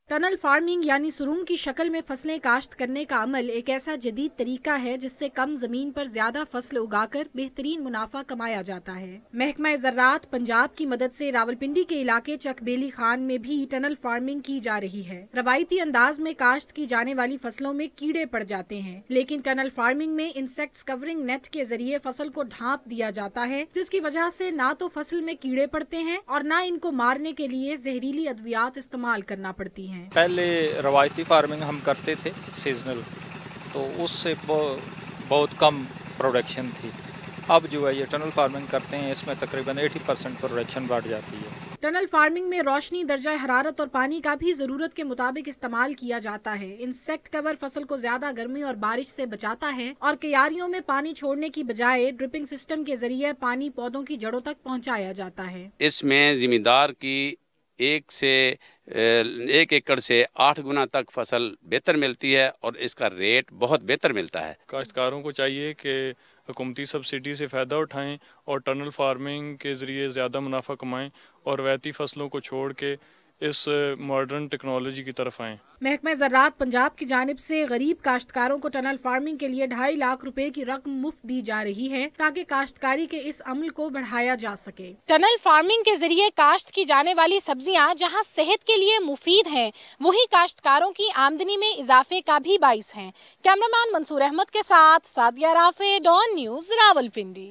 Tunnel farming यानी सुरंग की शक्ल में फसलें काश्त करने का अमल एक ऐसा जदीद तरीका है जिससे कम जमीन पर ज्यादा फसल उगाकर बेहतरीन मुनाफा कमाया जाता है। महकमा ज़राअत पंजाब की मदद से रावलपिंडी के इलाके चक बेली खान में भी टनल फार्मिंग की जा रही है। रवायती अंदाज में काश्त की जाने वाली फसलों में कीड़े पड़ जाते हैं, लेकिन टनल फार्मिंग में इंसेक्ट्स कवरिंग नेट के जरिए फसल को ढांप दिया जाता है, जिसकी वजह से ना तो फसल में कीड़े पड़ते हैं और ना इनको मारने के लिए जहरीली अद्वियात इस्तेमाल करना पड़ती हैं। पहले रवायती फार्मिंग हम करते थे सीजनल, तो उससे बहुत कम प्रोडक्शन थी। अब जो है ये टनल फार्मिंग करते हैं, इसमें तकरीबन 80% प्रोडक्शन बढ़ जाती है। टनल फार्मिंग में रोशनी, दर्जा हरारत और पानी का भी जरूरत के मुताबिक इस्तेमाल किया जाता है। इंसेक्ट कवर फसल को ज्यादा गर्मी और बारिश से बचाता है और क्यारियों में पानी छोड़ने की बजाय ड्रिपिंग सिस्टम के जरिए पानी पौधों की जड़ों तक पहुंचाया जाता है। इसमें जिम्मेदार की 1 एकड़ से 8 गुना तक फसल बेहतर मिलती है और इसका रेट बहुत बेहतर मिलता है। काश्तकारों को चाहिए कि हुकूमती सब्सिडी से फ़ायदा उठाएं और टनल फार्मिंग के ज़रिए ज़्यादा मुनाफा कमाएं और रवायती फसलों को छोड़ के इस मॉडर्न टेक्नोलॉजी की तरफ आएं। महकमा ज़राअत पंजाब की जानिब से गरीब काश्तकारों को टनल फार्मिंग के लिए 2.5 लाख रुपए की रकम मुफ्त दी जा रही है ताकि काश्तकारी के इस अमल को बढ़ाया जा सके। टनल फार्मिंग के जरिए काश्त की जाने वाली सब्जियां जहां सेहत के लिए मुफीद हैं, वहीं काश्तकारों की आमदनी में इजाफे का भी बाइस हैं। कैमरामैन मंसूर अहमद के साथ सादिया राफे, डॉन न्यूज़, रावलपिंडी।